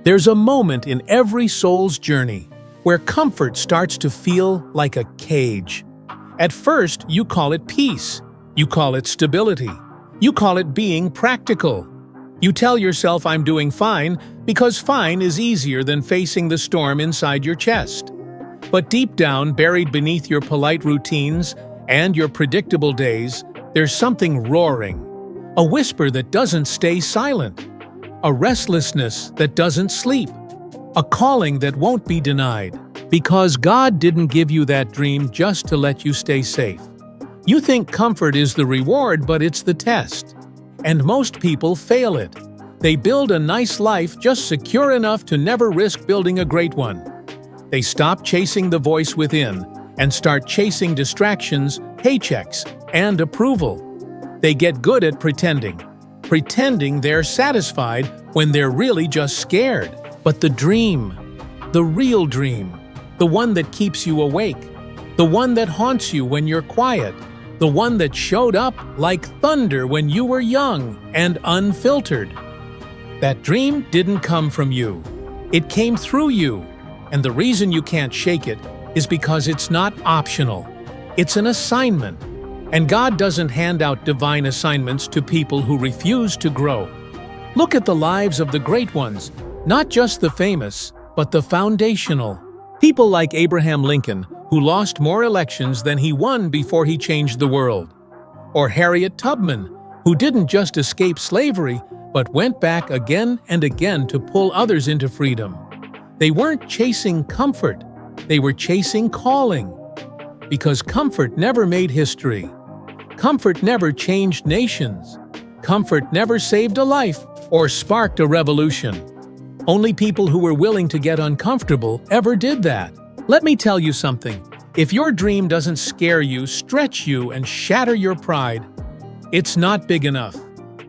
There's a moment in every soul's journey where comfort starts to feel like a cage. At first, you call it peace. You call it stability. You call it being practical. You tell yourself, I'm doing fine, because fine is easier than facing the storm inside your chest. But deep down, buried beneath your polite routines and your predictable days, there's something roaring. A whisper that doesn't stay silent. A restlessness that doesn't sleep. A calling that won't be denied. Because God didn't give you that dream just to let you stay safe. You think comfort is the reward, but it's the test. And most people fail it. They build a nice life just secure enough to never risk building a great one. They stop chasing the voice within and start chasing distractions, paychecks, and approval. They get good at pretending they're satisfied when they're really just scared. But the dream, the real dream, the one that keeps you awake, the one that haunts you when you're quiet, the one that showed up like thunder when you were young and unfiltered. That dream didn't come from you. It came through you. And the reason you can't shake it is because it's not optional. It's an assignment. And God doesn't hand out divine assignments to people who refuse to grow. Look at the lives of the great ones, not just the famous, but the foundational. People like Abraham Lincoln, who lost more elections than he won before he changed the world. Or Harriet Tubman, who didn't just escape slavery, but went back again and again to pull others into freedom. They weren't chasing comfort, they were chasing calling. Because comfort never made history. Comfort never changed nations. Comfort never saved a life or sparked a revolution. Only people who were willing to get uncomfortable ever did that. Let me tell you something. If your dream doesn't scare you, stretch you, and shatter your pride, it's not big enough.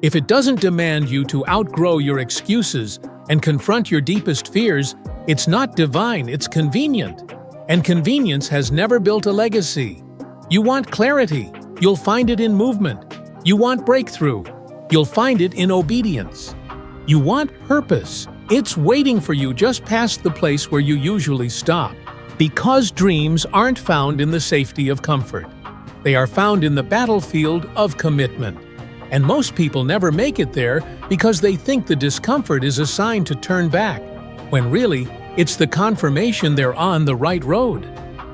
If it doesn't demand you to outgrow your excuses and confront your deepest fears, it's not divine, it's convenient. And convenience has never built a legacy. You want clarity, you'll find it in movement. You want breakthrough, you'll find it in obedience. You want purpose, it's waiting for you just past the place where you usually stop. Because dreams aren't found in the safety of comfort. They are found in the battlefield of commitment. And most people never make it there because they think the discomfort is a sign to turn back, when really, it's the confirmation they're on the right road.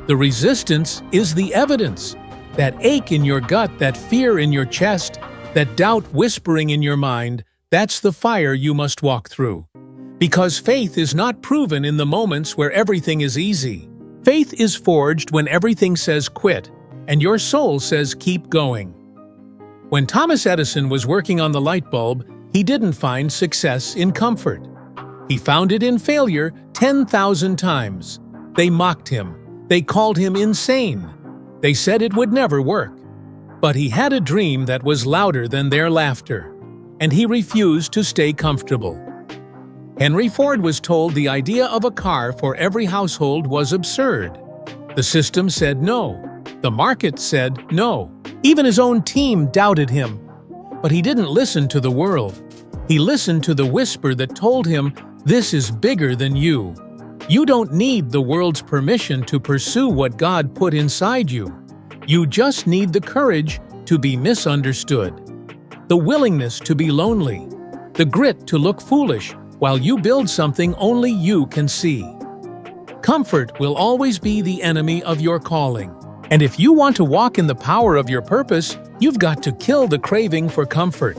The resistance is the evidence. That ache in your gut, that fear in your chest, that doubt whispering in your mind, that's the fire you must walk through. Because faith is not proven in the moments where everything is easy. Faith is forged when everything says quit, and your soul says keep going. When Thomas Edison was working on the light bulb, he didn't find success in comfort. He found it in failure 10,000 times. They mocked him. They called him insane. They said it would never work. But he had a dream that was louder than their laughter, and he refused to stay comfortable. Henry Ford was told the idea of a car for every household was absurd. The system said no. The market said no. Even his own team doubted him. But he didn't listen to the world. He listened to the whisper that told him, this is bigger than you. You don't need the world's permission to pursue what God put inside you. You just need the courage to be misunderstood, the willingness to be lonely, the grit to look foolish while you build something only you can see. Comfort will always be the enemy of your calling. And if you want to walk in the power of your purpose, you've got to kill the craving for comfort.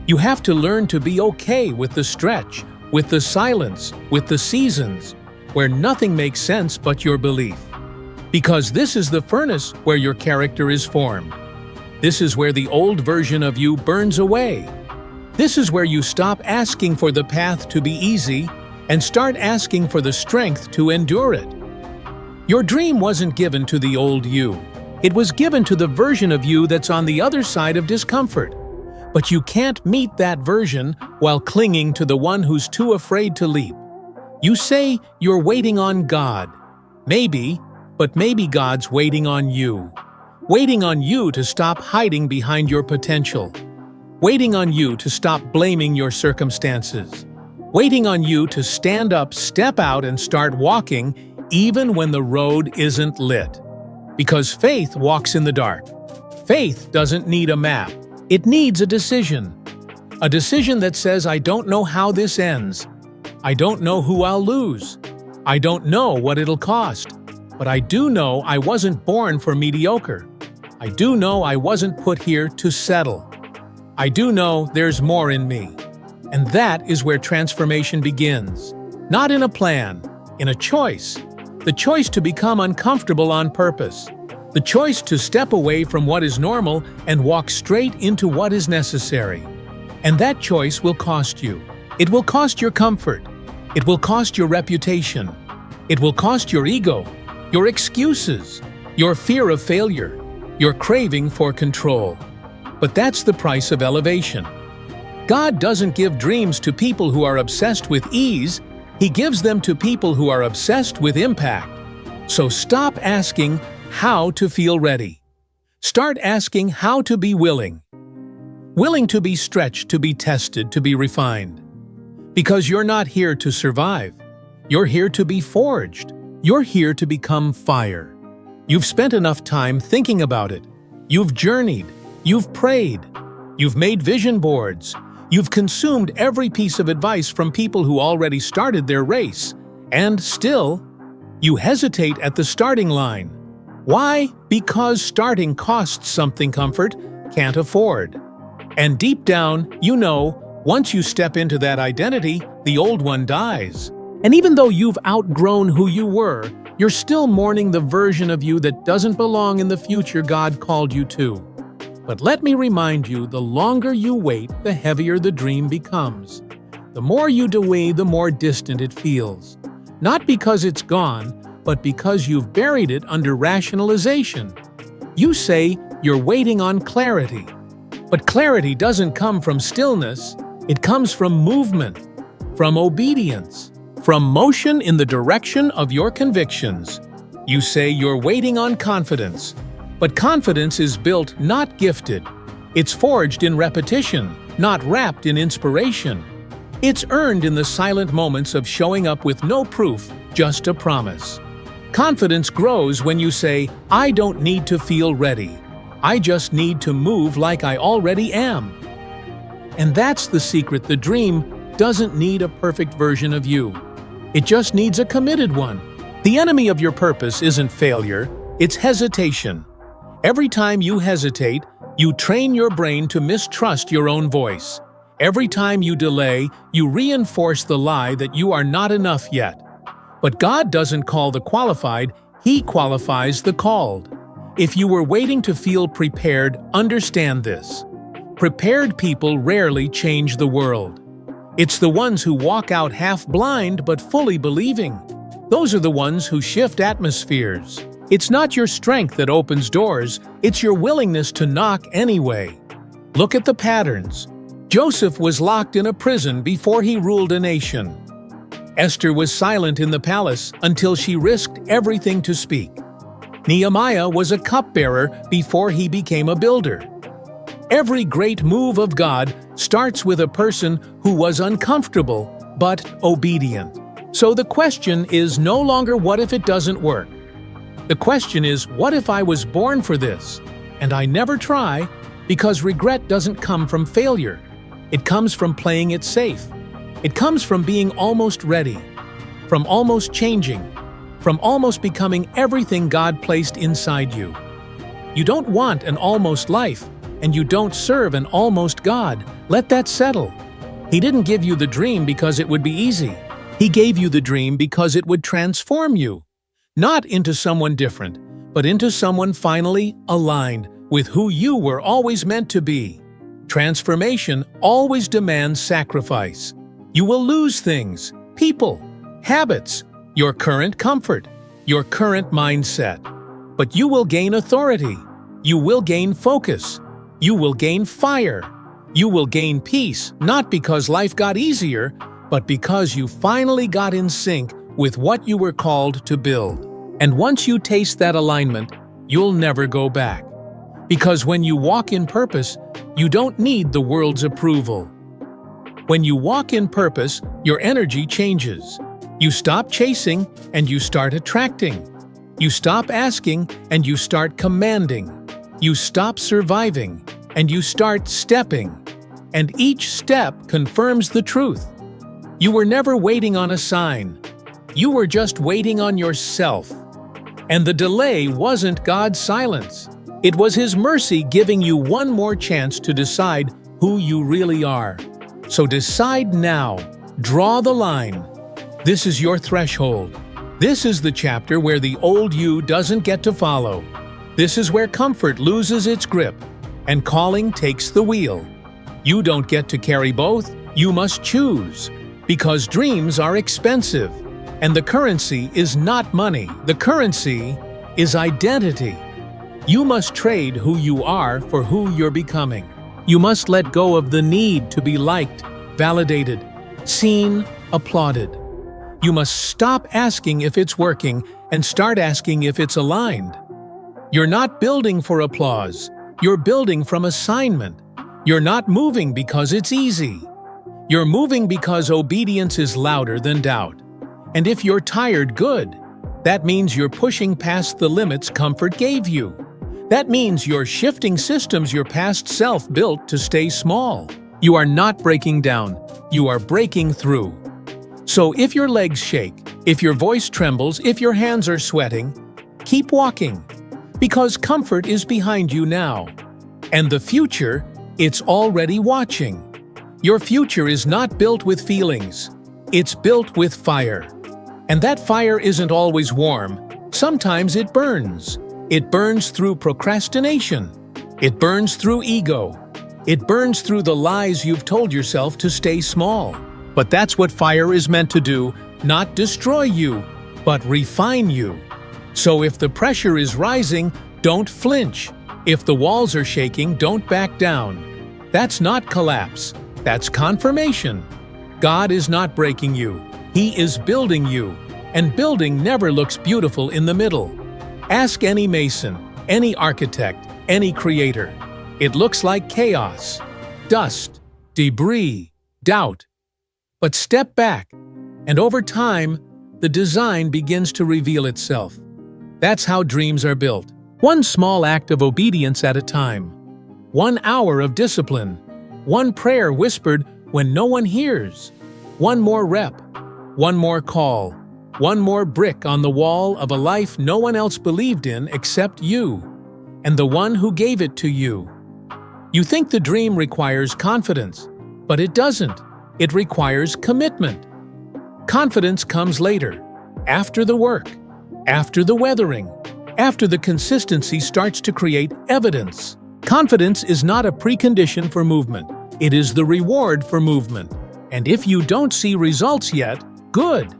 You have to learn to be okay with the stretch, with the silence, with the seasons, where nothing makes sense but your belief. Because this is the furnace where your character is formed. This is where the old version of you burns away. This is where you stop asking for the path to be easy and start asking for the strength to endure it. Your dream wasn't given to the old you. It was given to the version of you that's on the other side of discomfort. But you can't meet that version while clinging to the one who's too afraid to leap. You say you're waiting on God. Maybe, but maybe God's waiting on you. Waiting on you to stop hiding behind your potential. Waiting on you to stop blaming your circumstances. waiting on you to stand up, step out, and start walking even when the road isn't lit. Because faith walks in the dark. Faith doesn't need a map. It needs a decision. A decision that says, I don't know how this ends. I don't know who I'll lose. I don't know what it'll cost. But I do know I wasn't born for mediocre. I do know I wasn't put here to settle. I do know there's more in me. And that is where transformation begins. Not in a plan, in a choice. The choice to become uncomfortable on purpose. The choice to step away from what is normal and walk straight into what is necessary. And that choice will cost you. It will cost your comfort. It will cost your reputation. It will cost your ego, your excuses, your fear of failure, your craving for control. But that's the price of elevation. God doesn't give dreams to people who are obsessed with ease. He gives them to people who are obsessed with impact. So stop asking how to feel ready. Start asking how to be willing. Willing to be stretched, to be tested, to be refined. Because you're not here to survive. You're here to be forged. You're here to become fire. You've spent enough time thinking about it. You've journeyed. You've prayed. You've made vision boards. You've consumed every piece of advice from people who already started their race. And still, you hesitate at the starting line. Why? Because starting costs something comfort can't afford. And deep down, you know, once you step into that identity, the old one dies. And even though you've outgrown who you were, you're still mourning the version of you that doesn't belong in the future God called you to. But let me remind you, the longer you wait, the heavier the dream becomes. The more you delay, the more distant it feels. Not because it's gone, but because you've buried it under rationalization. You say you're waiting on clarity. But clarity doesn't come from stillness. It comes from movement, from obedience, from motion in the direction of your convictions. You say you're waiting on confidence. But confidence is built, not gifted. It's forged in repetition, not wrapped in inspiration. It's earned in the silent moments of showing up with no proof, just a promise. Confidence grows when you say, I don't need to feel ready. I just need to move like I already am. And that's the secret. The dream doesn't need a perfect version of you. It just needs a committed one. The enemy of your purpose isn't failure, it's hesitation. Every time you hesitate, you train your brain to mistrust your own voice. Every time you delay, you reinforce the lie that you are not enough yet. But God doesn't call the qualified, He qualifies the called. If you were waiting to feel prepared, understand this. Prepared people rarely change the world. It's the ones who walk out half blind but fully believing. Those are the ones who shift atmospheres. It's not your strength that opens doors, it's your willingness to knock anyway. Look at the patterns. Joseph was locked in a prison before he ruled a nation. Esther was silent in the palace until she risked everything to speak. Nehemiah was a cupbearer before he became a builder. Every great move of God starts with a person who was uncomfortable but obedient. So the question is no longer what if it doesn't work. The question is, what if I was born for this, and I never try? Because regret doesn't come from failure. It comes from playing it safe. It comes from being almost ready, from almost changing, from almost becoming everything God placed inside you. You don't want an almost life, and you don't serve an almost God. Let that settle. He didn't give you the dream because it would be easy. He gave you the dream because it would transform you. Not into someone different, but into someone finally aligned with who you were always meant to be. Transformation always demands sacrifice. You will lose things, people, habits, your current comfort, your current mindset. But you will gain authority. You will gain focus. You will gain fire. You will gain peace, not because life got easier, but because you finally got in sync with what you were called to build. And once you taste that alignment, you'll never go back. Because when you walk in purpose, you don't need the world's approval. When you walk in purpose, your energy changes. You stop chasing and you start attracting. You stop asking and you start commanding. You stop surviving and you start stepping. And each step confirms the truth. You were never waiting on a sign. You were just waiting on yourself. And the delay wasn't God's silence. It was His mercy giving you one more chance to decide who you really are. So decide now. Draw the line. This is your threshold. This is the chapter where the old you doesn't get to follow. This is where comfort loses its grip and calling takes the wheel. You don't get to carry both. You must choose. Because dreams are expensive. And the currency is not money. The currency is identity. You must trade who you are for who you're becoming. You must let go of the need to be liked, validated, seen, applauded. You must stop asking if it's working and start asking if it's aligned. You're not building for applause. You're building from assignment. You're not moving because it's easy. You're moving because obedience is louder than doubt. And if you're tired, good. That means you're pushing past the limits comfort gave you. That means you're shifting systems your past self built to stay small. You are not breaking down. You are breaking through. So if your legs shake, if your voice trembles, if your hands are sweating, keep walking. Because comfort is behind you now. And the future, it's already watching. Your future is not built with feelings. It's built with fire. And that fire isn't always warm. Sometimes it burns. It burns through procrastination. It burns through ego. It burns through the lies you've told yourself to stay small. But that's what fire is meant to do, not destroy you, but refine you. So if the pressure is rising, don't flinch. If the walls are shaking, don't back down. That's not collapse. That's confirmation. God is not breaking you. He is building you. And building never looks beautiful in the middle. Ask any mason, any architect, any creator. It looks like chaos, dust, debris, doubt. But step back, and over time, the design begins to reveal itself. That's how dreams are built. One small act of obedience at a time. 1 hour of discipline. One prayer whispered when no one hears. One more rep. One more call. One more brick on the wall of a life no one else believed in except you, and the one who gave it to you. You think the dream requires confidence, but it doesn't. It requires commitment. Confidence comes later, after the work, after the weathering, after the consistency starts to create evidence. Confidence is not a precondition for movement. It is the reward for movement. And if you don't see results yet, good.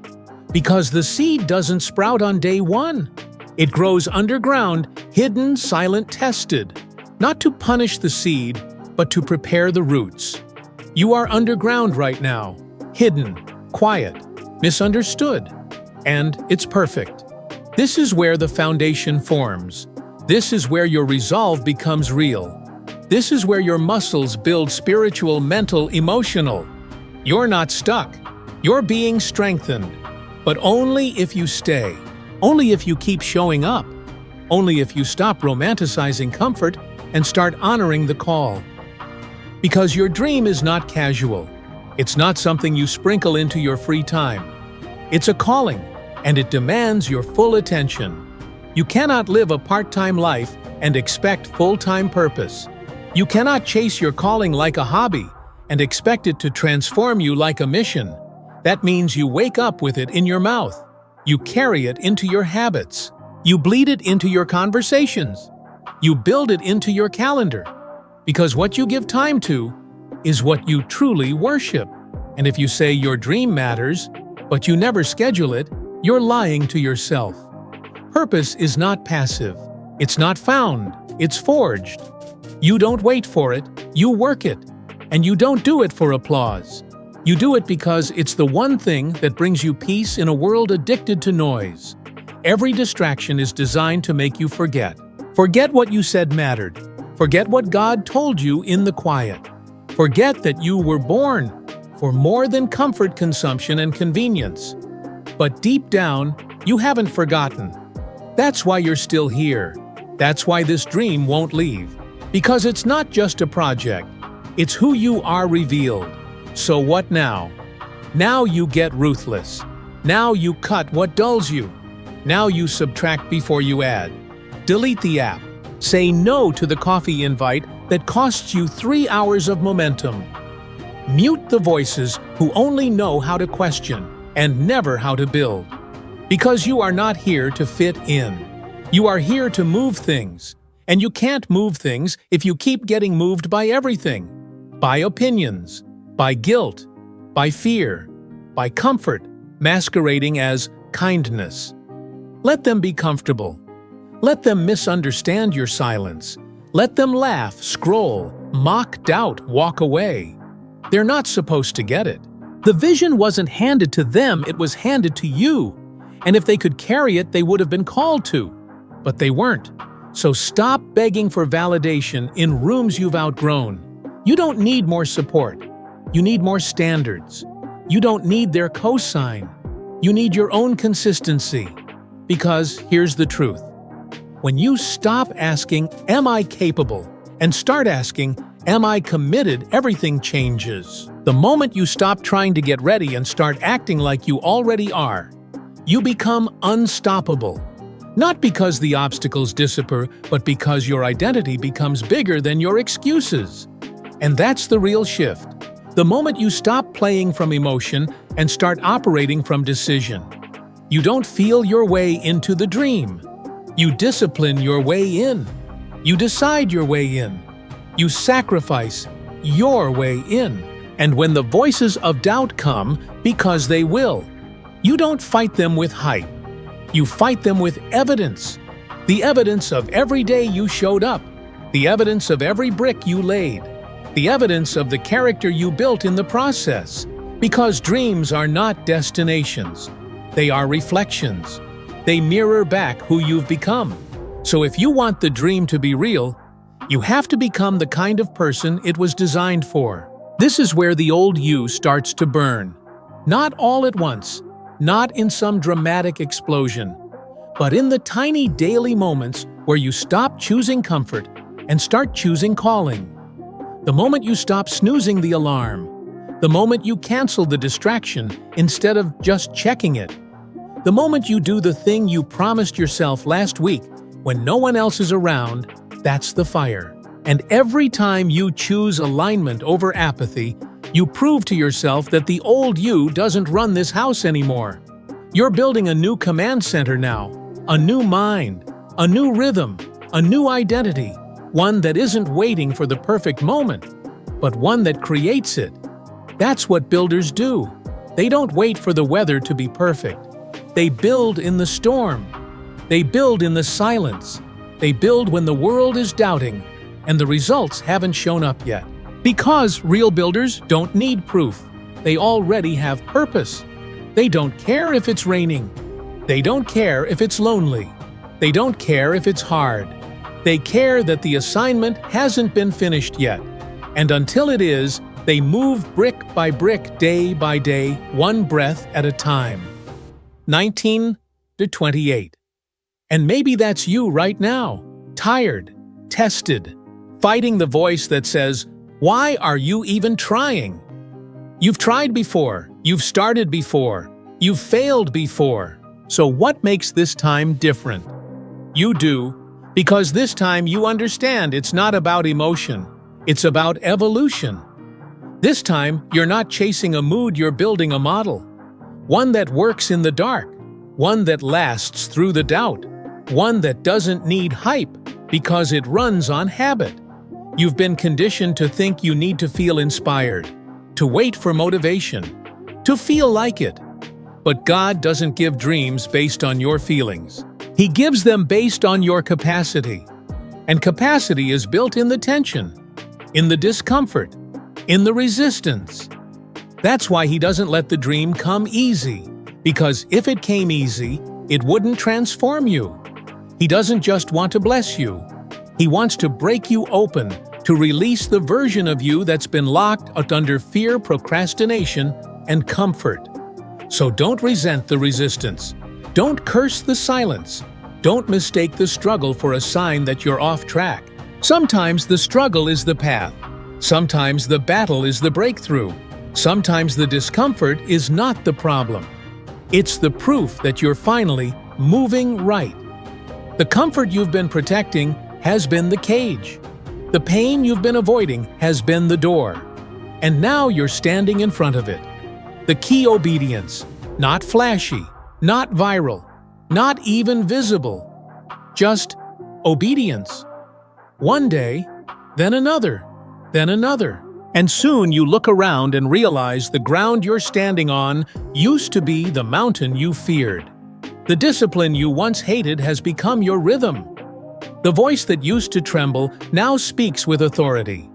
Because the seed doesn't sprout on day one. It grows underground, hidden, silent, tested. Not to punish the seed, but to prepare the roots. You are underground right now, hidden, quiet, misunderstood. And it's perfect. This is where the foundation forms. This is where your resolve becomes real. This is where your muscles build spiritual, mental, emotional. You're not stuck. You're being strengthened. But only if you stay. Only if you keep showing up. Only if you stop romanticizing comfort and start honoring the call. Because your dream is not casual. It's not something you sprinkle into your free time. It's a calling, and it demands your full attention. You cannot live a part-time life and expect full-time purpose. You cannot chase your calling like a hobby and expect it to transform you like a mission. That means you wake up with it in your mouth. You carry it into your habits. You bleed it into your conversations. You build it into your calendar. Because what you give time to is what you truly worship. And if you say your dream matters, but you never schedule it, you're lying to yourself. Purpose is not passive. It's not found. It's forged. You don't wait for it. You work it. And you don't do it for applause. You do it because it's the one thing that brings you peace in a world addicted to noise. Every distraction is designed to make you forget. Forget what you said mattered. Forget what God told you in the quiet. Forget that you were born. for more than comfort consumption and convenience. But deep down, you haven't forgotten. That's why you're still here. That's why this dream won't leave. Because it's not just a project. It's who you are revealed. So what now? Now you get ruthless. Now you cut what dulls you. Now you subtract before you add. Delete the app. Say no to the coffee invite that costs you 3 hours of momentum. Mute the voices who only know how to question and never how to build. Because you are not here to fit in. You are here to move things. And you can't move things if you keep getting moved by everything. By opinions, by guilt, by fear, by comfort, masquerading as kindness. Let them be comfortable. Let them misunderstand your silence. Let them laugh, scroll, mock doubt, walk away. They're not supposed to get it. The vision wasn't handed to them, it was handed to you. And if they could carry it, they would have been called to. But they weren't. So stop begging for validation in rooms you've outgrown. You don't need more support. You need more standards. You don't need their cosign. You need your own consistency. Because here's the truth. When you stop asking, "Am I capable?" and start asking, "Am I committed?" everything changes. The moment you stop trying to get ready and start acting like you already are, you become unstoppable. Not because the obstacles disappear, but because your identity becomes bigger than your excuses. And that's the real shift. The moment you stop playing from emotion and start operating from decision. You don't feel your way into the dream. You discipline your way in. You decide your way in. You sacrifice your way in. And when the voices of doubt come, because they will, you don't fight them with hype. You fight them with evidence. The evidence of every day you showed up. The evidence of every brick you laid. The evidence of the character you built in the process. Because dreams are not destinations. They are reflections. They mirror back who you've become. So if you want the dream to be real, you have to become the kind of person it was designed for. This is where the old you starts to burn. Not all at once, not in some dramatic explosion, but in the tiny daily moments where you stop choosing comfort and start choosing calling. The moment you stop snoozing the alarm. The moment you cancel the distraction instead of just checking it. The moment you do the thing you promised yourself last week when no one else is around, that's the fire. And every time you choose alignment over apathy, you prove to yourself that the old you doesn't run this house anymore. You're building a new command center now, a new mind, a new rhythm, a new identity, one that isn't waiting for the perfect moment, but one that creates it. That's what builders do. They don't wait for the weather to be perfect. They build in the storm. They build in the silence. They build when the world is doubting and the results haven't shown up yet. Because real builders don't need proof. They already have purpose. They don't care if it's raining. They don't care if it's lonely. They don't care if it's hard. They care that the assignment hasn't been finished yet. And until it is, they move brick by brick, day by day, one breath at a time. 19 to 28. And maybe that's you right now, tired, tested, fighting the voice that says, "Why are you even trying?" You've tried before, you've started before, you've failed before. So what makes this time different? You do, because this time you understand it's not about emotion, it's about evolution. This time, you're not chasing a mood, you're building a model. One that works in the dark, one that lasts through the doubt, one that doesn't need hype because it runs on habit. You've been conditioned to think you need to feel inspired, to wait for motivation, to feel like it. But God doesn't give dreams based on your feelings. He gives them based on your capacity. And capacity is built in the tension, in the discomfort, in the resistance. That's why He doesn't let the dream come easy, because if it came easy, it wouldn't transform you. He doesn't just want to bless you. He wants to break you open to release the version of you that's been locked under fear, procrastination, and comfort. So don't resent the resistance. Don't curse the silence. Don't mistake the struggle for a sign that you're off track. Sometimes the struggle is the path. Sometimes the battle is the breakthrough. Sometimes the discomfort is not the problem. It's the proof that you're finally moving right. The comfort you've been protecting has been the cage. The pain you've been avoiding has been the door. And now you're standing in front of it. The key: obedience. Not flashy, not viral, not even visible. Just obedience. One day, then another, then another. And soon you look around and realize the ground you're standing on used to be the mountain you feared. The discipline you once hated has become your rhythm. The voice that used to tremble now speaks with authority.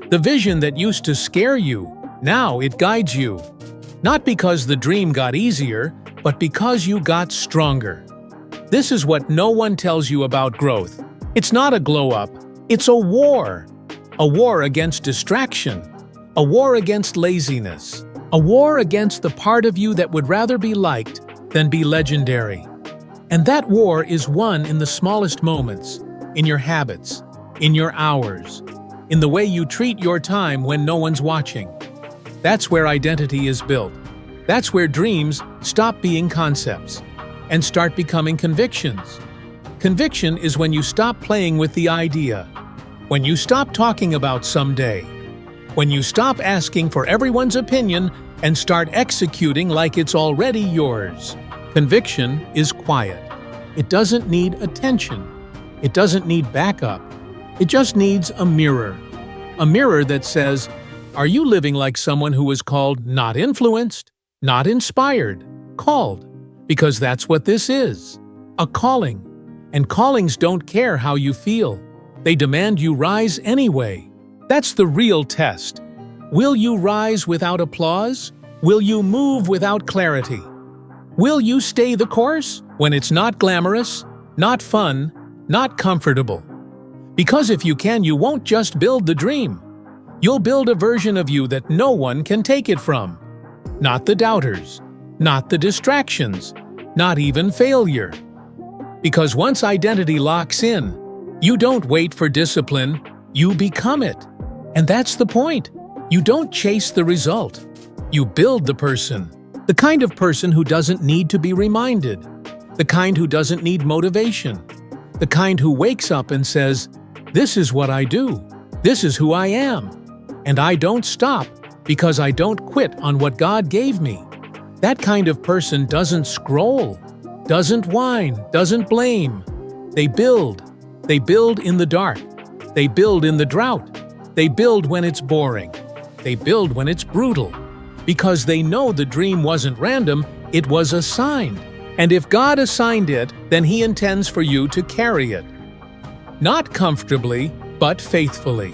The vision that used to scare you, now it guides you. Not because the dream got easier, but because you got stronger. This is what no one tells you about growth. It's not a glow-up, it's a war. A war against distraction. A war against laziness. A war against the part of you that would rather be liked than be legendary. And that war is won in the smallest moments, in your habits, in your hours, in the way you treat your time when no one's watching. That's where identity is built. That's where dreams stop being concepts and start becoming convictions. Conviction is when you stop playing with the idea, when you stop talking about someday, when you stop asking for everyone's opinion and start executing like it's already yours. Conviction is quiet. It doesn't need attention. It doesn't need backup. It just needs a mirror. A mirror that says, are you living like someone who is called not influenced, not inspired, called? Because that's what this is, a calling. And callings don't care how you feel. They demand you rise anyway. That's the real test. Will you rise without applause? Will you move without clarity? Will you stay the course when it's not glamorous, not fun, not comfortable? Because if you can, you won't just build the dream. You'll build a version of you that no one can take it from. Not the doubters, not the distractions, not even failure. Because once identity locks in, you don't wait for discipline, you become it. And that's the point. You don't chase the result. You build the person. The kind of person who doesn't need to be reminded. The kind who doesn't need motivation. The kind who wakes up and says, this is what I do. This is who I am. And I don't stop because I don't quit on what God gave me. That kind of person doesn't scroll, doesn't whine, doesn't blame. They build. They build in the dark. They build in the drought. They build when it's boring. They build when it's brutal. Because they know the dream wasn't random, it was assigned. And if God assigned it, then He intends for you to carry it. Not comfortably, but faithfully.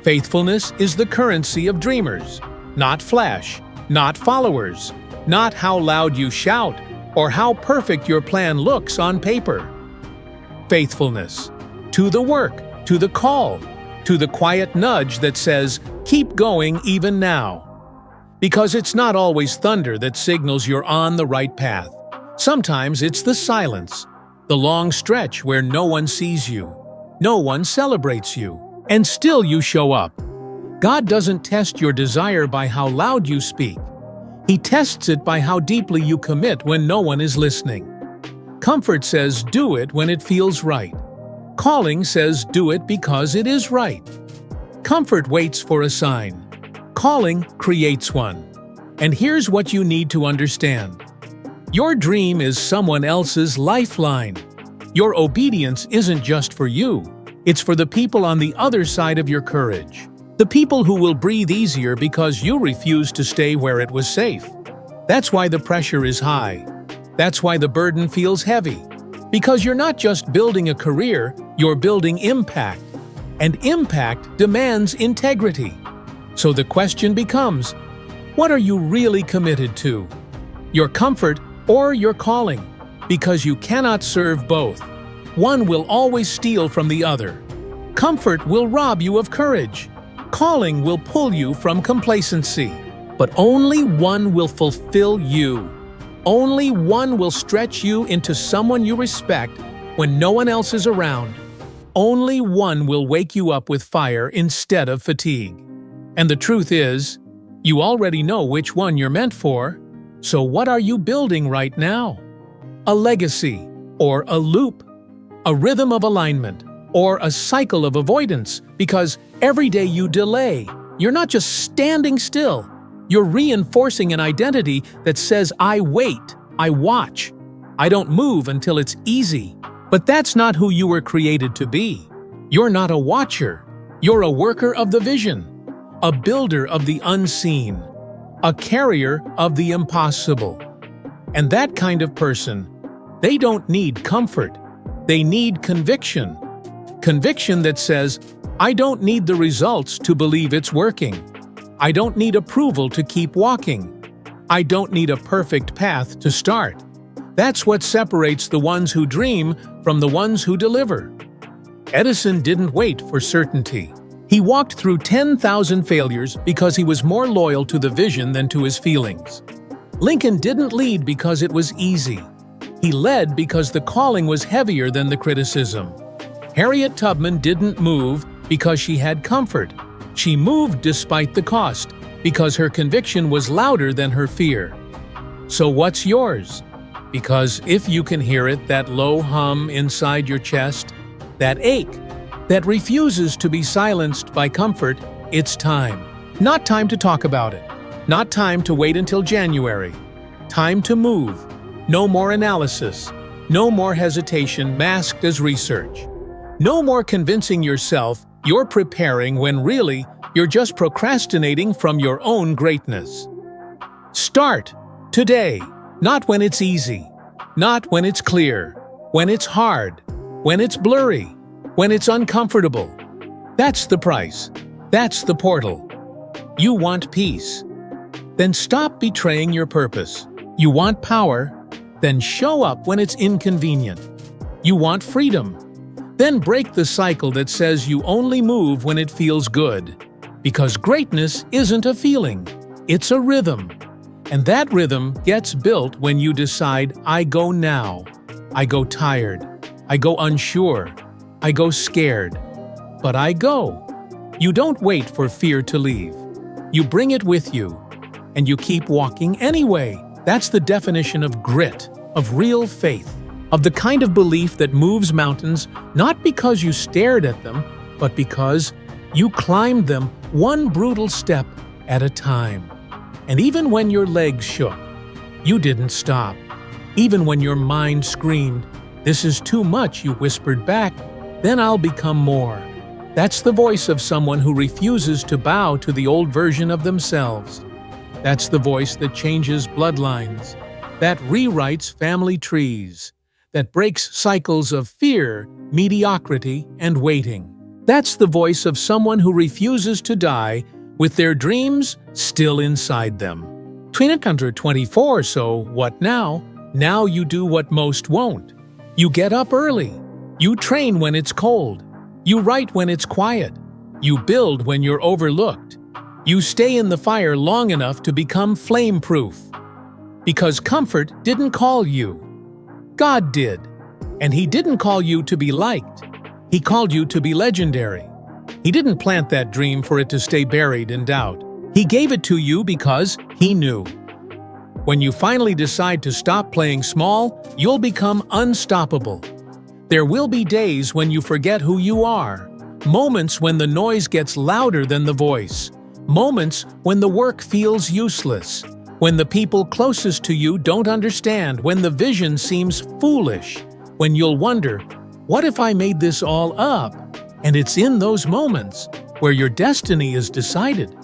Faithfulness is the currency of dreamers. Not flash, not followers, not how loud you shout, or how perfect your plan looks on paper. Faithfulness. To the work, to the call, to the quiet nudge that says, keep going even now. Because it's not always thunder that signals you're on the right path. Sometimes it's the silence, the long stretch where no one sees you, no one celebrates you, and still you show up. God doesn't test your desire by how loud you speak. He tests it by how deeply you commit when no one is listening. Comfort says do it when it feels right. Calling says do it because it is right. Comfort waits for a sign. Calling creates one. And here's what you need to understand. Your dream is someone else's lifeline. Your obedience isn't just for you. It's for the people on the other side of your courage. The people who will breathe easier because you refuse to stay where it was safe. That's why the pressure is high. That's why the burden feels heavy. Because you're not just building a career, you're building impact. And impact demands integrity. So the question becomes, what are you really committed to? Your comfort or your calling? Because you cannot serve both. One will always steal from the other. Comfort will rob you of courage. Calling will pull you from complacency. But only one will fulfill you. Only one will stretch you into someone you respect when no one else is around. Only one will wake you up with fire instead of fatigue. And the truth is, you already know which one you're meant for. So what are you building right now? A legacy, or a loop, a rhythm of alignment, or a cycle of avoidance, because every day you delay, you're not just standing still. You're reinforcing an identity that says, I wait, I watch, I don't move until it's easy. But that's not who you were created to be. You're not a watcher. You're a worker of the vision, a builder of the unseen, a carrier of the impossible. And that kind of person, they don't need comfort. They need conviction. Conviction that says, I don't need the results to believe it's working. I don't need approval to keep walking. I don't need a perfect path to start. That's what separates the ones who dream from the ones who deliver. Edison didn't wait for certainty. He walked through 10,000 failures because he was more loyal to the vision than to his feelings. Lincoln didn't lead because it was easy. He led because the calling was heavier than the criticism. Harriet Tubman didn't move because she had comfort. She moved despite the cost, because her conviction was louder than her fear. So what's yours? Because if you can hear it, that low hum inside your chest, that ache, that refuses to be silenced by comfort, it's time. Not time to talk about it. Not time to wait until January. Time to move. No more analysis. No more hesitation masked as research. No more convincing yourself you're preparing when really you're just procrastinating from your own greatness. Start today, not when it's easy, not when it's clear, when it's hard, when it's blurry, when it's uncomfortable. That's the price. That's the portal. You want peace? Then stop betraying your purpose. You want power? Then show up when it's inconvenient. You want freedom? Then break the cycle that says you only move when it feels good. Because greatness isn't a feeling, it's a rhythm. And that rhythm gets built when you decide, I go now. I go tired. I go unsure. I go scared. But I go. You don't wait for fear to leave. You bring it with you. And you keep walking anyway. That's the definition of grit, of real faith. Of the kind of belief that moves mountains not because you stared at them, but because you climbed them one brutal step at a time. And even when your legs shook, you didn't stop. Even when your mind screamed, "This is too much," you whispered back, "Then I'll become more." That's the voice of someone who refuses to bow to the old version of themselves. That's the voice that changes bloodlines, that rewrites family trees, that breaks cycles of fear, mediocrity, and waiting. That's the voice of someone who refuses to die with their dreams still inside them. 2024, so what now? Now you do what most won't. You get up early. You train when it's cold. You write when it's quiet. You build when you're overlooked. You stay in the fire long enough to become flame-proof. Because comfort didn't call you. God did. And He didn't call you to be liked. He called you to be legendary. He didn't plant that dream for it to stay buried in doubt. He gave it to you because He knew. When you finally decide to stop playing small, you'll become unstoppable. There will be days when you forget who you are, moments when the noise gets louder than the voice, moments when the work feels useless, when the people closest to you don't understand, when the vision seems foolish, when you'll wonder, what if I made this all up? And it's in those moments where your destiny is decided.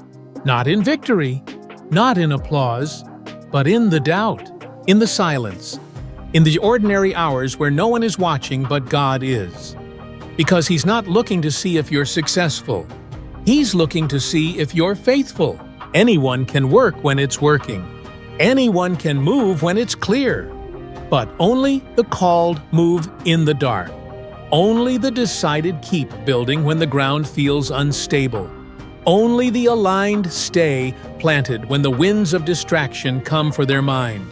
Not in victory, not in applause, but in the doubt, in the silence, in the ordinary hours where no one is watching but God is. Because He's not looking to see if you're successful. He's looking to see if you're faithful. Anyone can work when it's working. Anyone can move when it's clear. But only the called move in the dark. Only the decided keep building when the ground feels unstable. Only the aligned stay planted when the winds of distraction come for their mind.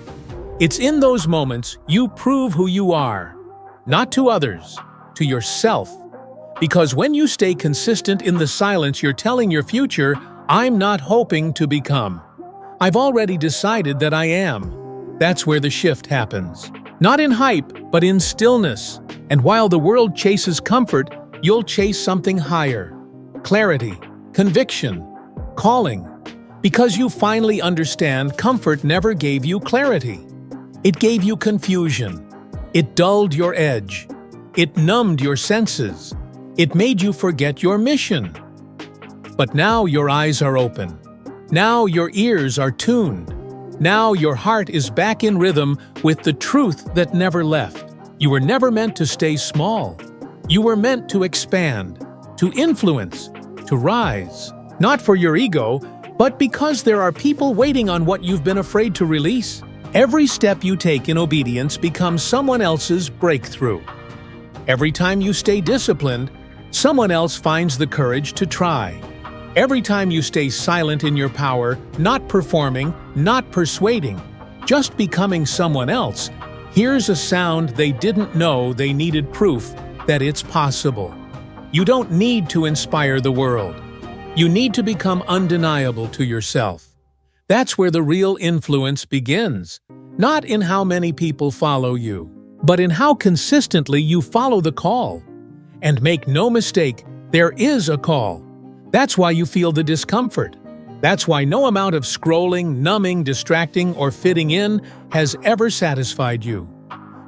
It's in those moments you prove who you are, not to others, to yourself. Because when you stay consistent in the silence, you're telling your future, I'm not hoping to become. I've already decided that I am. That's where the shift happens. Not in hype, but in stillness. And while the world chases comfort, you'll chase something higher. Clarity, conviction, calling. Because you finally understand comfort never gave you clarity. It gave you confusion. It dulled your edge. It numbed your senses. It made you forget your mission. But now your eyes are open. Now your ears are tuned. Now your heart is back in rhythm with the truth that never left. You were never meant to stay small. You were meant to expand, to influence, to rise. Not for your ego, but because there are people waiting on what you've been afraid to release. Every step you take in obedience becomes someone else's breakthrough. Every time you stay disciplined, someone else finds the courage to try. Every time you stay silent in your power, not performing, not persuading, just becoming someone else, here's a sound they didn't know they needed proof that it's possible. You don't need to inspire the world. You need to become undeniable to yourself. That's where the real influence begins, not in how many people follow you, but in how consistently you follow the call. And make no mistake, there is a call. That's why you feel the discomfort. That's why no amount of scrolling, numbing, distracting, or fitting in has ever satisfied you.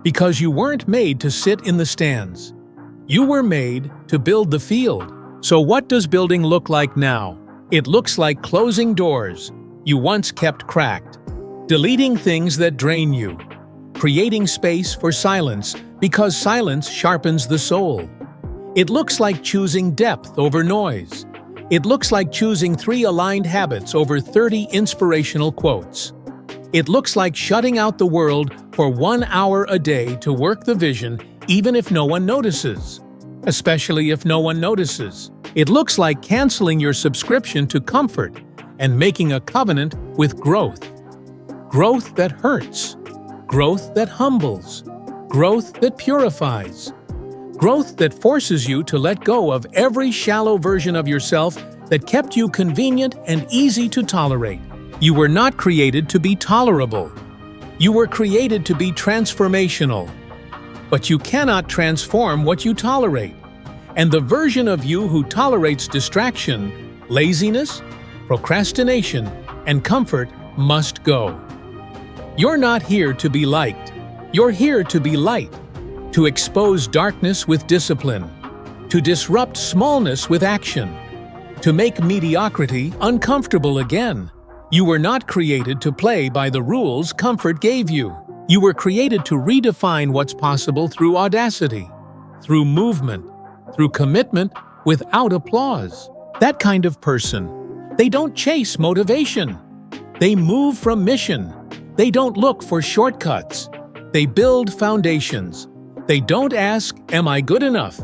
Because you weren't made to sit in the stands. You were made to build the field. So what does building look like now? It looks like closing doors you once kept cracked, deleting things that drain you, creating space for silence because silence sharpens the soul. It looks like choosing depth over noise. It looks like choosing 3 aligned habits over 30 inspirational quotes. It looks like shutting out the world for 1 hour a day to work the vision even if no one notices. Especially if no one notices. It looks like canceling your subscription to comfort and making a covenant with growth. Growth that hurts. Growth that humbles. Growth that purifies. Growth that forces you to let go of every shallow version of yourself that kept you convenient and easy to tolerate. You were not created to be tolerable. You were created to be transformational. But you cannot transform what you tolerate. And the version of you who tolerates distraction, laziness, procrastination, and comfort must go. You're not here to be liked. You're here to be light. To expose darkness with discipline, to disrupt smallness with action, to make mediocrity uncomfortable again. You were not created to play by the rules comfort gave you. You were created to redefine what's possible through audacity, through movement, through commitment without applause. That kind of person, they don't chase motivation. They move from mission. They don't look for shortcuts. They build foundations. They don't ask, am I good enough?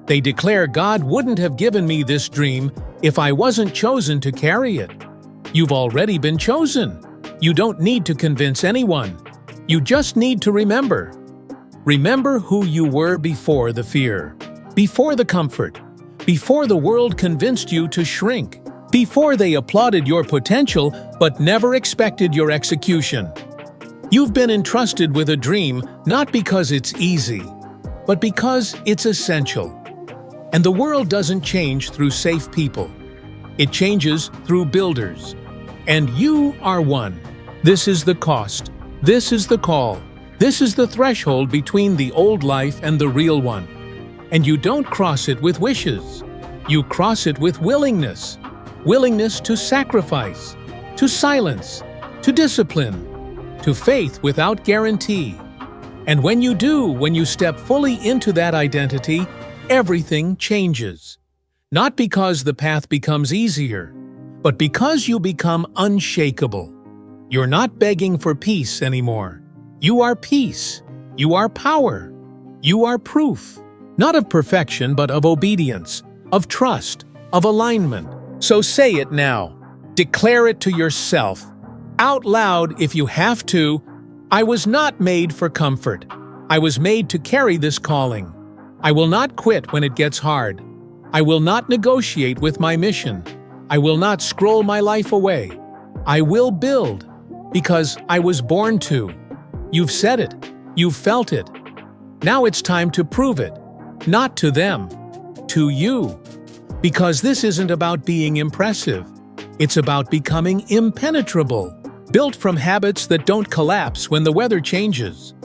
They declare God wouldn't have given me this dream if I wasn't chosen to carry it. You've already been chosen. You don't need to convince anyone. You just need to remember. Remember who you were before the fear, before the comfort, before the world convinced you to shrink, before they applauded your potential but never expected your execution. You've been entrusted with a dream not because it's easy, but because it's essential. And the world doesn't change through safe people. It changes through builders. And you are one. This is the cost. This is the call. This is the threshold between the old life and the real one. And you don't cross it with wishes. You cross it with willingness. Willingness to sacrifice, to silence, to discipline, to faith without guarantee. And when you do, when you step fully into that identity, everything changes. Not because the path becomes easier, but because you become unshakable. You're not begging for peace anymore. You are peace. You are power. You are proof. Not of perfection, but of obedience, of trust, of alignment. So say it now. Declare it to yourself, out loud if you have to. I was not made for comfort. I was made to carry this calling. I will not quit when it gets hard. I will not negotiate with my mission. I will not scroll my life away. I will build, because I was born to. You've said it. You've felt it. Now it's time to prove it. Not to them, to you. Because this isn't about being impressive. It's about becoming impenetrable, built from habits that don't collapse when the weather changes,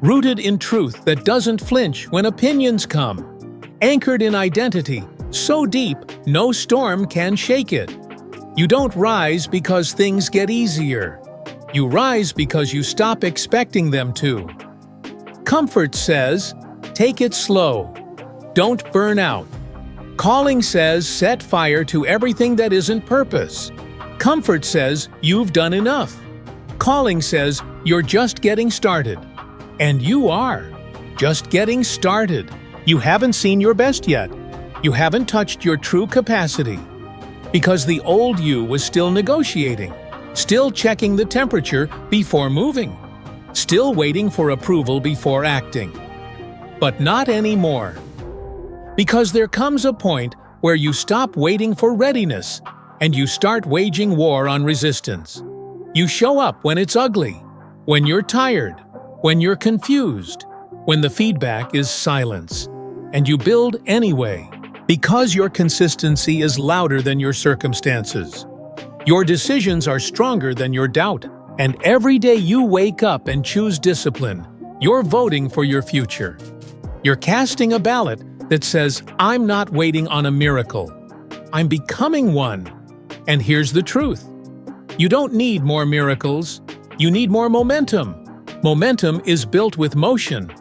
rooted in truth that doesn't flinch when opinions come, anchored in identity so deep no storm can shake it. You don't rise because things get easier. You rise because you stop expecting them to. Comfort says, take it slow. Don't burn out. Calling says, set fire to everything that isn't purpose. Comfort says, you've done enough. Calling says, you're just getting started. And you are. Just getting started. You haven't seen your best yet. You haven't touched your true capacity. Because the old you was still negotiating, still checking the temperature before moving, still waiting for approval before acting. But not anymore. Because there comes a point where you stop waiting for readiness and you start waging war on resistance. You show up when it's ugly, when you're tired, when you're confused, when the feedback is silence, and you build anyway, because your consistency is louder than your circumstances. Your decisions are stronger than your doubt, and every day you wake up and choose discipline, you're voting for your future. You're casting a ballot that says, I'm not waiting on a miracle. I'm becoming one. And here's the truth. You don't need more miracles. You need more momentum. Momentum is built with motion,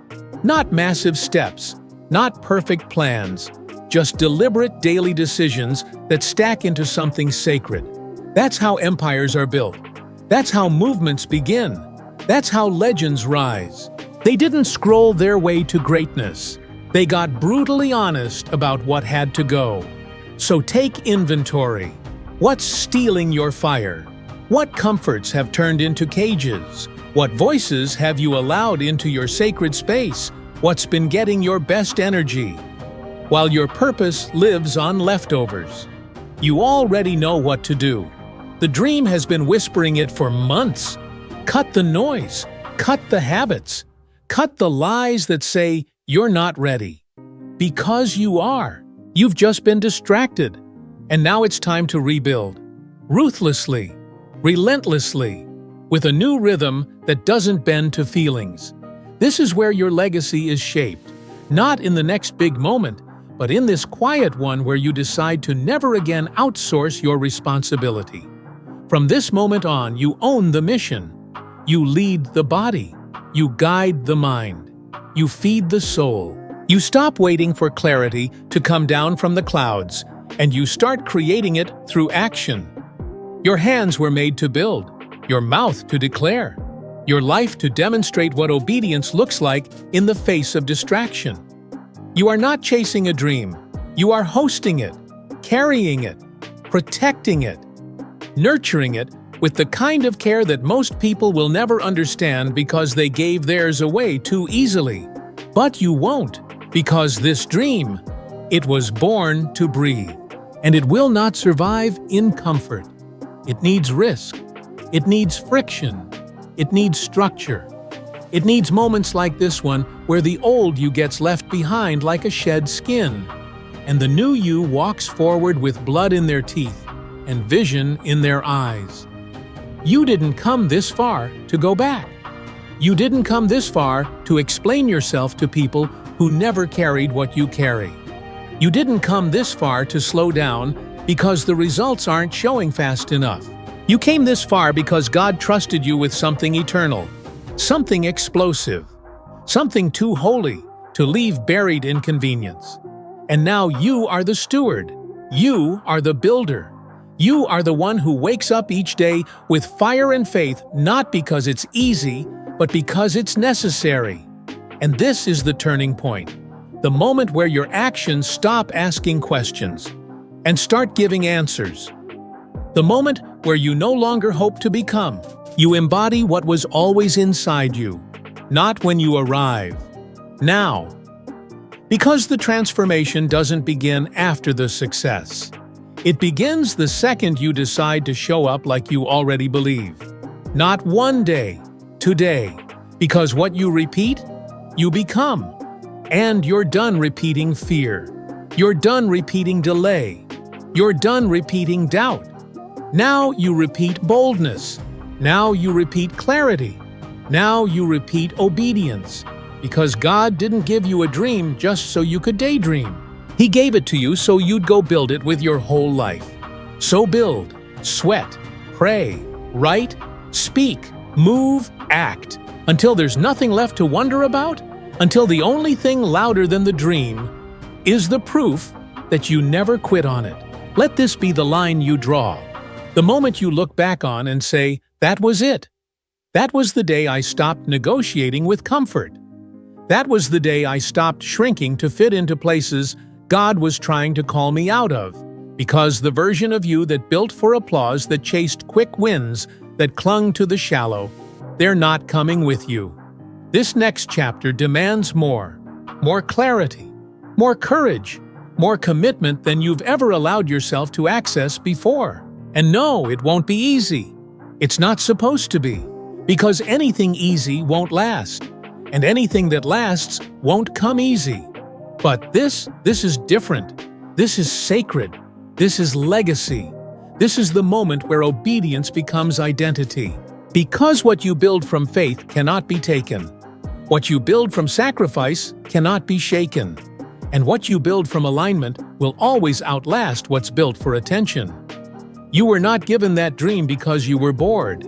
not massive steps, not perfect plans, just deliberate daily decisions that stack into something sacred. That's how empires are built. That's how movements begin. That's how legends rise. They didn't scroll their way to greatness. They got brutally honest about what had to go. So take inventory. What's stealing your fire? What comforts have turned into cages? What voices have you allowed into your sacred space? What's been getting your best energy? While your purpose lives on leftovers. You already know what to do. The dream has been whispering it for months. Cut the noise. Cut the habits. Cut the lies that say you're not ready. Because you are. You've just been distracted. And now it's time to rebuild. Ruthlessly. Relentlessly. With a new rhythm that doesn't bend to feelings. This is where your legacy is shaped. Not in the next big moment, but in this quiet one where you decide to never again outsource your responsibility. From this moment on, you own the mission. You lead the body. You guide the mind. You feed the soul. You stop waiting for clarity to come down from the clouds, and you start creating it through action. Your hands were made to build, your mouth to declare, your life to demonstrate what obedience looks like in the face of distraction. You are not chasing a dream. You are hosting it, carrying it, protecting it, nurturing it with the kind of care that most people will never understand because they gave theirs away too easily. But you won't, because this dream, it was born to breathe, and it will not survive in comfort. It needs risk. It needs friction. It needs structure. It needs moments like this one where the old you gets left behind like a shed skin, and the new you walks forward with blood in their teeth and vision in their eyes. You didn't come this far to go back. You didn't come this far to explain yourself to people who never carried what you carry. You didn't come this far to slow down because the results aren't showing fast enough. You came this far because God trusted you with something eternal, something explosive, something too holy to leave buried in convenience. And now you are the steward. You are the builder. You are the one who wakes up each day with fire and faith, not because it's easy, but because it's necessary. And this is the turning point. The moment where your actions stop asking questions and start giving answers. The moment where you no longer hope to become. You embody what was always inside you, not when you arrive. Now. Because the transformation doesn't begin after the success. It begins the second you decide to show up like you already believe. Not one day, today. Because what you repeat, you become. And you're done repeating fear. You're done repeating delay. You're done repeating doubt. Now you repeat boldness. Now you repeat clarity. Now you repeat obedience. Because God didn't give you a dream just so you could daydream. He gave it to you so you'd go build it with your whole life. So build, sweat, pray, write, speak, move, act, until there's nothing left to wonder about, until the only thing louder than the dream is the proof that you never quit on it. Let this be the line you draw. The moment you look back on and say, "That was it. That was the day I stopped negotiating with comfort. That was the day I stopped shrinking to fit into places God was trying to call me out of, because the version of you that built for applause, that chased quick wins, that clung to the shallow, they're not coming with you." This next chapter demands more clarity, more courage, more commitment than you've ever allowed yourself to access before. And no, it won't be easy. It's not supposed to be, because anything easy won't last. And anything that lasts won't come easy. But this is different. This is sacred. This is legacy. This is the moment where obedience becomes identity. Because what you build from faith cannot be taken. What you build from sacrifice cannot be shaken. And what you build from alignment will always outlast what's built for attention. You were not given that dream because you were bored.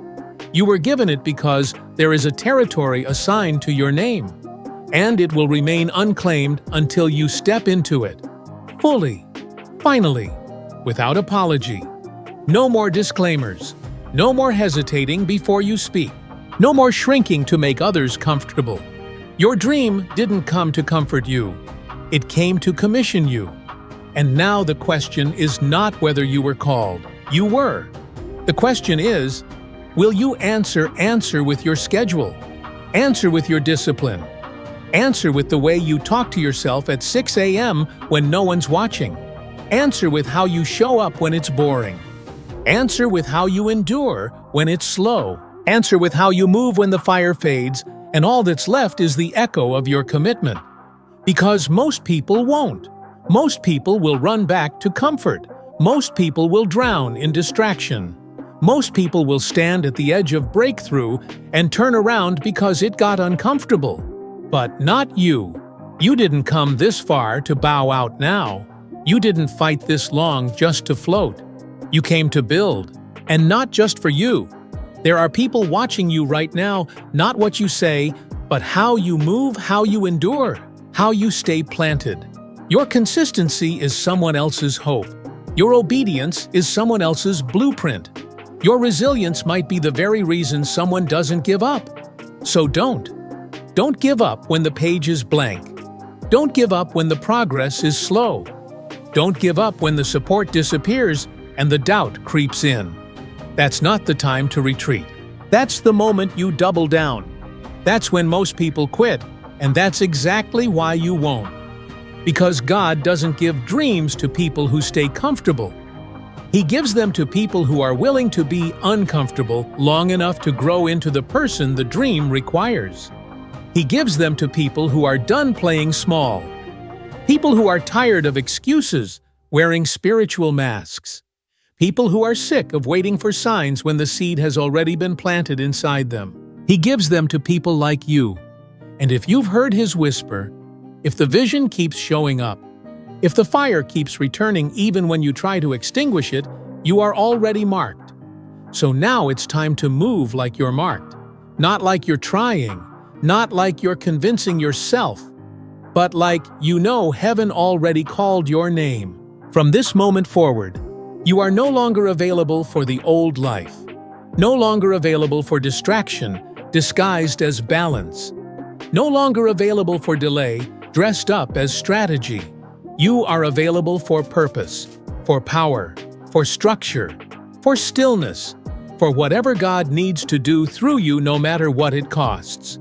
You were given it because there is a territory assigned to your name, and it will remain unclaimed until you step into it. Fully. Finally. Without apology. No more disclaimers. No more hesitating before you speak. No more shrinking to make others comfortable. Your dream didn't come to comfort you. It came to commission you. And now the question is not whether you were called. You were. The question is, will you answer with your schedule? Answer with your discipline. Answer with the way you talk to yourself at 6 a.m. when no one's watching. Answer with how you show up when it's boring. Answer with how you endure when it's slow. Answer with how you move when the fire fades and all that's left is the echo of your commitment. Because most people won't. Most people will run back to comfort. Most people will drown in distraction. Most people will stand at the edge of breakthrough and turn around because it got uncomfortable. But not you. You didn't come this far to bow out now. You didn't fight this long just to float. You came to build, and not just for you. There are people watching you right now, not what you say, but how you move, how you endure, how you stay planted. Your consistency is someone else's hope. Your obedience is someone else's blueprint. Your resilience might be the very reason someone doesn't give up. So don't. Don't give up when the page is blank. Don't give up when the progress is slow. Don't give up when the support disappears and the doubt creeps in. That's not the time to retreat. That's the moment you double down. That's when most people quit, and that's exactly why you won't. Because God doesn't give dreams to people who stay comfortable. He gives them to people who are willing to be uncomfortable long enough to grow into the person the dream requires. He gives them to people who are done playing small. People who are tired of excuses, wearing spiritual masks. People who are sick of waiting for signs when the seed has already been planted inside them. He gives them to people like you. And if you've heard His whisper, if the vision keeps showing up, if the fire keeps returning even when you try to extinguish it, you are already marked. So now it's time to move like you're marked. Not like you're trying, not like you're convincing yourself, but like you know heaven already called your name. From this moment forward, you are no longer available for the old life, no longer available for distraction disguised as balance, no longer available for delay dressed up as strategy. You are available for purpose, for power, for structure, for stillness, for whatever God needs to do through you no matter what it costs.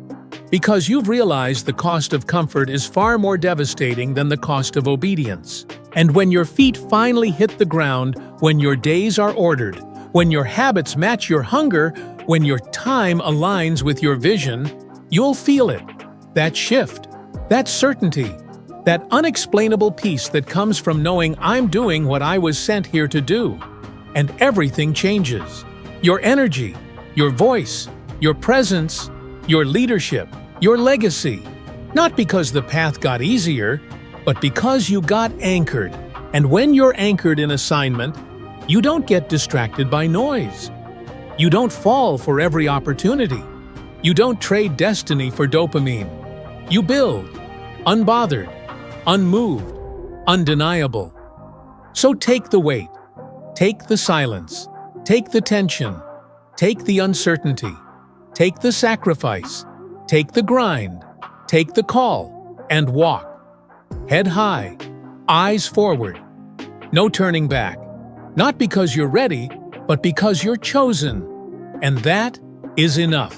Because you've realized the cost of comfort is far more devastating than the cost of obedience. And when your feet finally hit the ground, when your days are ordered, when your habits match your hunger, when your time aligns with your vision, you'll feel it. That shift, that certainty, that unexplainable peace that comes from knowing I'm doing what I was sent here to do. And everything changes. Your energy, your voice, your presence, your leadership, your legacy. Not because the path got easier, but because you got anchored. And when you're anchored in assignment, you don't get distracted by noise. You don't fall for every opportunity. You don't trade destiny for dopamine. You build, unbothered, unmoved, undeniable. So take the weight, take the silence, take the tension, take the uncertainty, take the sacrifice, take the grind, take the call, and walk. Head high, eyes forward. No turning back. Not because you're ready, but because you're chosen. And that is enough.